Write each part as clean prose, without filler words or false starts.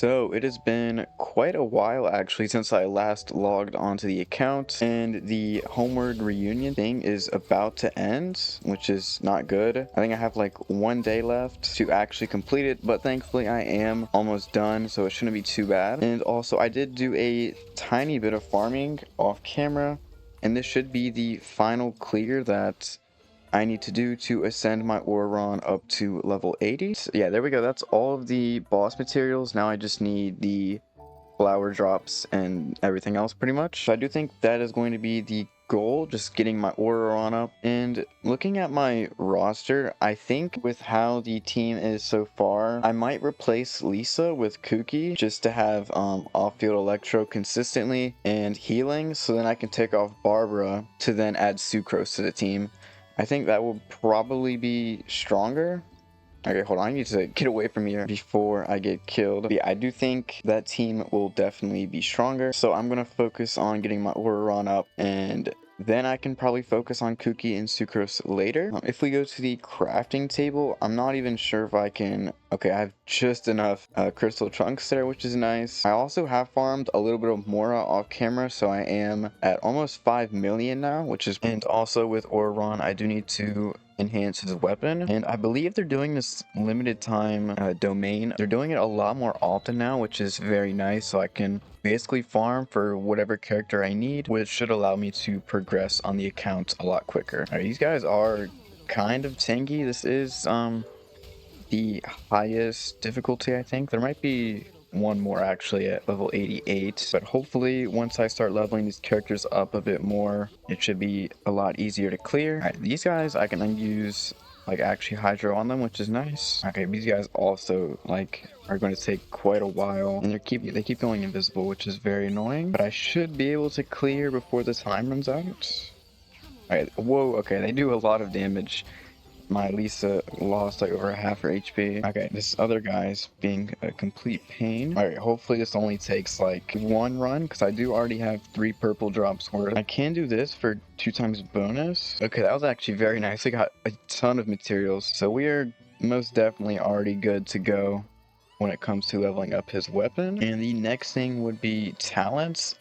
So it has been quite a while actually since I last logged onto the account, and the Homeward Reunion thing is about to end, which is not good. I think I have like 1 day left to actually complete it, but thankfully I am almost done, so it shouldn't be too bad. And also I did do a tiny bit of farming off camera, and this should be the final clear that I need to do to ascend my Auron up to level 80. So yeah, there we go. That's all of the boss materials. Now I just need the flower drops and everything else pretty much. So I do think that is going to be the goal, just getting my Auron up. And looking at my roster, I think with how the team is so far, I might replace Lisa with Kuki just to have off-field Electro consistently and healing, so then I can take off Barbara to then add Sucrose to the team. I think that will probably be stronger. Okay, hold on. I need to get away from here before I get killed. But yeah, I do think that team will definitely be stronger. So I'm going to focus on getting my Auron up, and then I can probably focus on Cookie and Sucrose later. If we go to the crafting table, I'm not even sure if I can... Okay, I have just enough crystal trunks there, which is nice. I also have farmed a little bit of Mora off camera, so I am at almost 5 million now, which is... And also with Auron, I do need to enhance his weapon, and I believe they're doing this limited time domain. They're doing it a lot more often now, which is very nice, so I can basically farm for whatever character I need, which should allow me to progress on the account a lot quicker. All right, these guys are kind of tanky. This is the highest difficulty, I think. There might be one more actually at level 88, but hopefully once I start leveling these characters up a bit more, it should be a lot easier to clear. All right, these guys I can use like actually hydro on them, which is nice. Okay, these guys also like are going to take quite a while, and they keep going invisible, which is very annoying, but I should be able to clear before the time runs out. All right, whoa, okay, they do a lot of damage. My Lisa lost like over half her HP. Okay, this other guy's being a complete pain. Alright, hopefully this only takes like one run, because I do already have 3 purple drops worth. I can do this for 2 times bonus. Okay, that was actually very nice. I got a ton of materials, so we are most definitely already good to go when it comes to leveling up his weapon. And the next thing would be talents.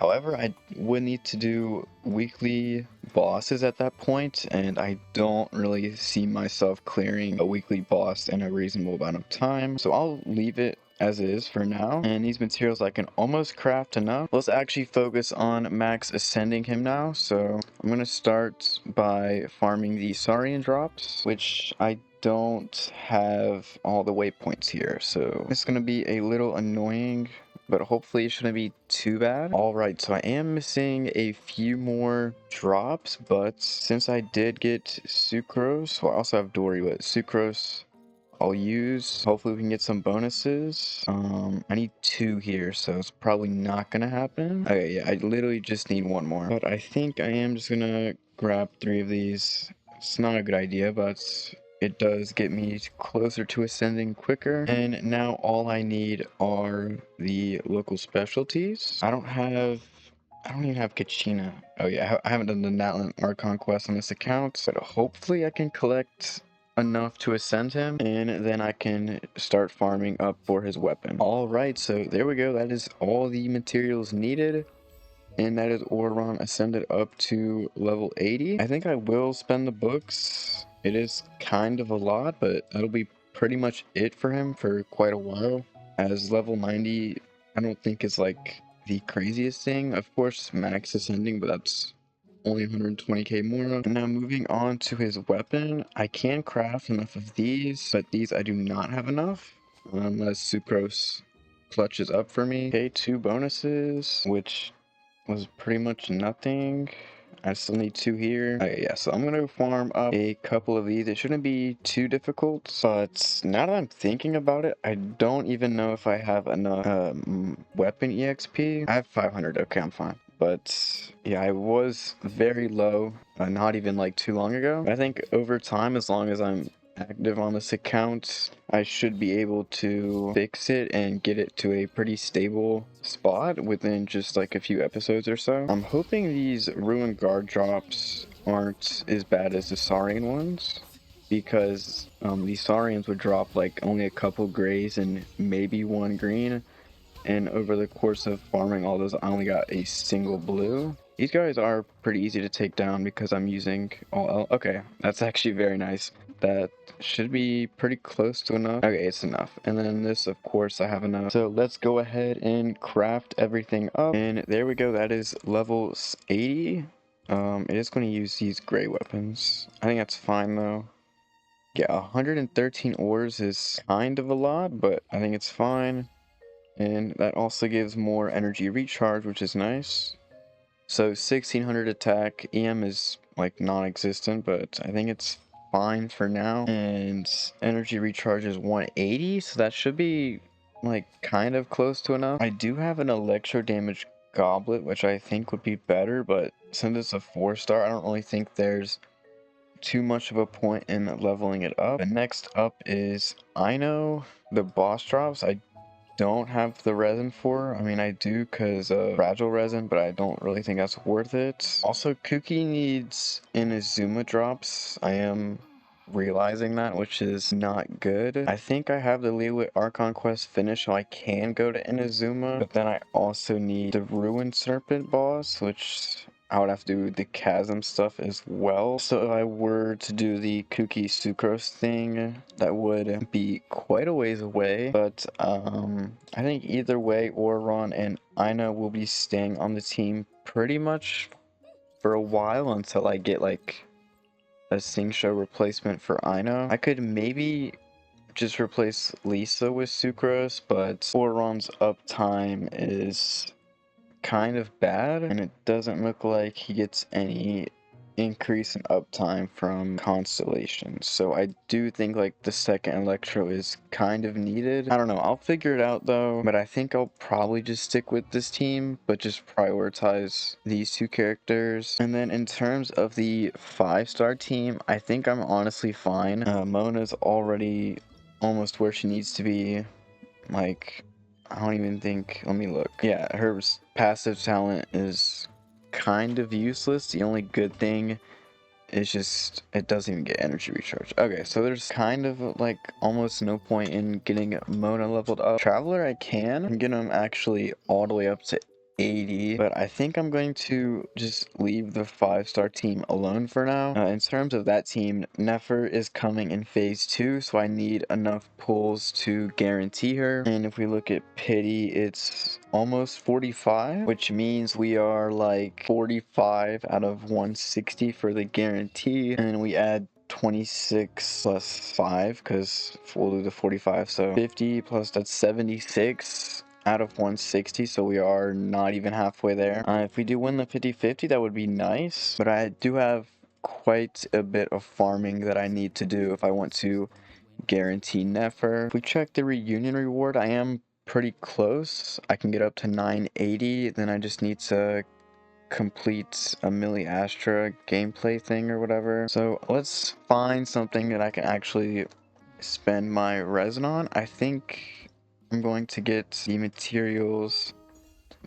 However, I would need to do weekly bosses at that point, and I don't really see myself clearing a weekly boss in a reasonable amount of time, so I'll leave it as is for now. And these materials I can almost craft enough. Let's actually focus on max ascending him now. So I'm going to start by farming the Saurian drops, which I don't have all the waypoints here, so it's going to be a little annoying, but hopefully it shouldn't be too bad. Alright, so I am missing a few more drops, but since I did get Sucrose, well I also have Dory, but Sucrose I'll use. Hopefully we can get some bonuses. I need 2 here, so it's probably not gonna happen. Okay, yeah, I literally just need 1 more. But I think I am just gonna grab 3 of these. It's not a good idea, but it does get me closer to ascending quicker. And now all I need are the local specialties. I don't even have Kachina. Oh yeah, I haven't done the Natlan Archon quest on this account, so hopefully I can collect enough to ascend him, and then I can start farming up for his weapon. Alright, so there we go. That is all the materials needed, and that is Auron ascended up to level 80. I think I will spend the books. It is kind of a lot, but that'll be pretty much it for him for quite a while, as level 90 I don't think is like the craziest thing. Of course max ascending, but that's only 120k more. And now moving on to his weapon, I can craft enough of these, but these I do not have enough unless Sucrose clutches up for me. Okay, 2 bonuses, which was pretty much nothing. I still need 2 here. Okay, yeah, so I'm gonna farm up a couple of these. It shouldn't be too difficult, but now that I'm thinking about it, I don't even know if I have enough weapon EXP. I have 500. Okay, I'm fine. But yeah, I was very low, not even like too long ago. I think over time, as long as I'm active on this account, I should be able to fix it and get it to a pretty stable spot within just like a few episodes or so. I'm hoping these Ruin Guard drops aren't as bad as the Saurian ones, because these Saurians would drop like only a couple grays and maybe one green. And over the course of farming all those, I only got a single blue. These guys are pretty easy to take down because I'm using all. Okay, that's actually very nice. That should be pretty close to enough. Okay, it's enough. And then this, of course, I have enough. So let's go ahead and craft everything up. And there we go. That is level 80. It is going to use these gray weapons. I think that's fine though. Yeah, 113 ores is kind of a lot, but I think it's fine. And that also gives more energy recharge, which is nice. So 1600 attack, EM is like non-existent, but I think it's fine for now. And energy recharge is 180, so that should be like kind of close to enough. I do have an electro damage goblet, which I think would be better, but since it's a 4-star, I don't really think there's too much of a point in leveling it up. But next up is Ino, the boss drops. I don't have the resin for. I mean, I do because fragile resin, but I don't really think that's worth it. Also, Kuki needs Inazuma drops. I am realizing that, which is not good. I think I have the Leewit Archon quest finished, so I can go to Inazuma, but then I also need the Ruined Serpent boss, which I would have to do the chasm stuff as well. So if I were to do the Kuki Sucrose thing, that would be quite a ways away. But I think either way, Auron and Ina will be staying on the team pretty much for a while until I get like a Singsho replacement for Ina. I could maybe just replace Lisa with Sucrose, but Auron's uptime is kind of bad, and it doesn't look like he gets any increase in uptime from Constellations. So I do think like the second Electro is kind of needed. I don't know, I'll figure it out though, but I think I'll probably just stick with this team, but just prioritize these two characters. And then in terms of the 5-star team, I think I'm honestly fine. Mona's already almost where she needs to be. Like, I don't even think, let me look. Yeah, her passive talent is kind of useless. The only good thing is just, it doesn't even get energy recharge. Okay, so there's kind of like almost no point in getting Mona leveled up. Traveler I can get him actually all the way up to 80, but I think I'm going to just leave the 5-star team alone for now. In terms of that team, Nefer is coming in phase 2, so I need enough pulls to guarantee her. And if we look at pity, it's almost 45, which means we are like 45 out of 160 for the guarantee, and we add 26 plus 5 because we'll do the 45, so 50 plus that's 76 out of 160, so we are not even halfway there. If we do win the 50-50, that would be nice, but I do have quite a bit of farming that I need to do if I want to guarantee Nefer. If we check the reunion reward, I am pretty close. I can get up to 980, then I just need to complete a Millie Astra gameplay thing or whatever. So let's find something that I can actually spend my resin on. I think I'm going to get the materials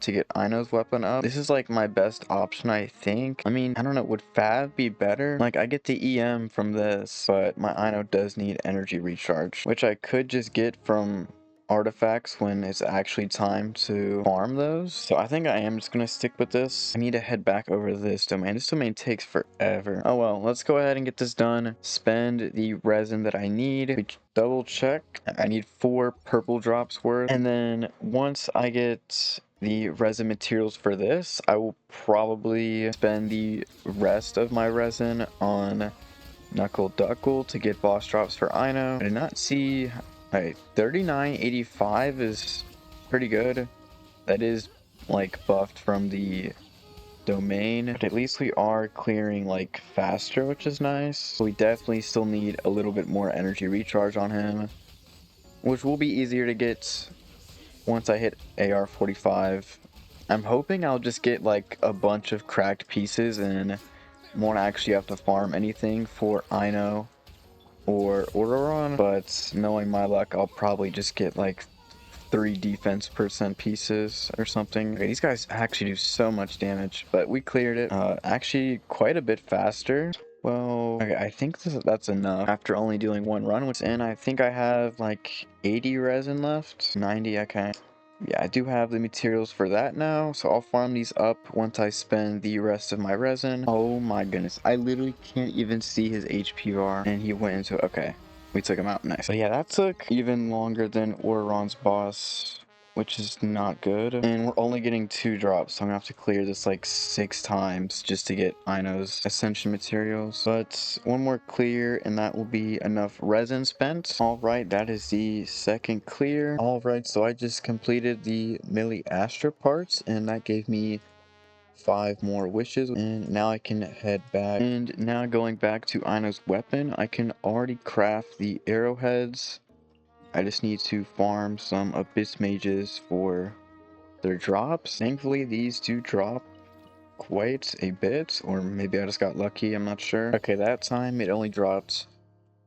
to get Ino's weapon up. This is like my best option, I think. I mean, I don't know, would Fav be better? Like, I get the EM from this, but my Ino does need energy recharge, which I could just get from artifacts when it's actually time to farm those. So I think I am just gonna stick with this. I need to head back over to this domain. This domain takes forever. Oh well, let's go ahead and get this done. Spend the resin that I need. We double check. I need 4 purple drops worth. And then once I get the resin materials for this, I will probably spend the rest of my resin on Knuckle Duckle to get boss drops for Ino. I did not see. Alright, 3985 is pretty good. That is like buffed from the domain, but at least we are clearing like faster, which is nice. We definitely still need a little bit more energy recharge on him, which will be easier to get once I hit AR 45. I'm hoping I'll just get like a bunch of cracked pieces and won't actually have to farm anything for Ino or Auron, but knowing my luck, I'll probably just get like 3 defense percent pieces or something. Okay, these guys actually do so much damage, but we cleared it actually quite a bit faster. well, okay, I think that's enough after only doing one run, and I think I have like 80 resin left. 90, okay. Yeah, I do have the materials for that now, so I'll farm these up once I spend the rest of my resin. Oh my goodness, I literally can't even see his HP bar, and he went into, okay, we took him out, nice. But yeah, that took even longer than Auron's boss, which is not good. And we're only getting 2 drops, so I'm gonna have to clear this like 6 times just to get Ino's Ascension materials. But one more clear, and that will be enough resin spent. Alright, that is the second clear. Alright, so I just completed the Millie Astra parts, and that gave me 5 more wishes, and now I can head back. And now going back to Ino's weapon, I can already craft the arrowheads. I just need to farm some Abyss Mages for their drops. Thankfully, these do drop quite a bit, or maybe I just got lucky, I'm not sure. Okay, that time it only dropped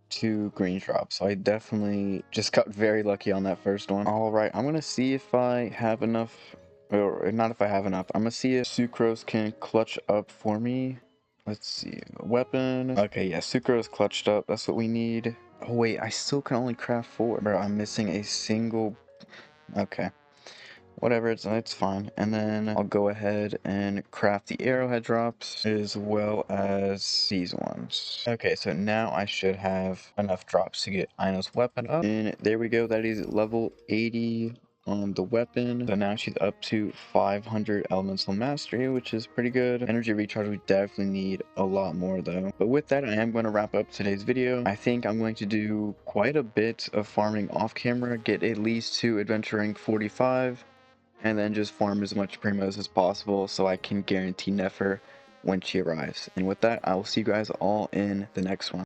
2 green drops, so I definitely just got very lucky on that first one. Alright, I'm gonna see if I have enough, or not if I have enough, I'm gonna see if Sucrose can clutch up for me. Let's see, weapon. Okay, yeah, Sucrose clutched up, that's what we need. Oh wait, I still can only craft 4. Bro, I'm missing a single, okay. Whatever, it's fine. And then I'll go ahead and craft the arrowhead drops as well as these ones. Okay, so now I should have enough drops to get Ino's weapon up. And there we go, that is level 80 on the weapon. So now she's up to 500 elemental mastery, which is pretty good. Energy recharge, we definitely need a lot more though. But with that, I am going to wrap up today's video. I think I'm going to do quite a bit of farming off camera, get at least to adventuring 45, and then just farm as much Primos as possible so I can guarantee Nefer when she arrives. And with that, I will see you guys all in the next one.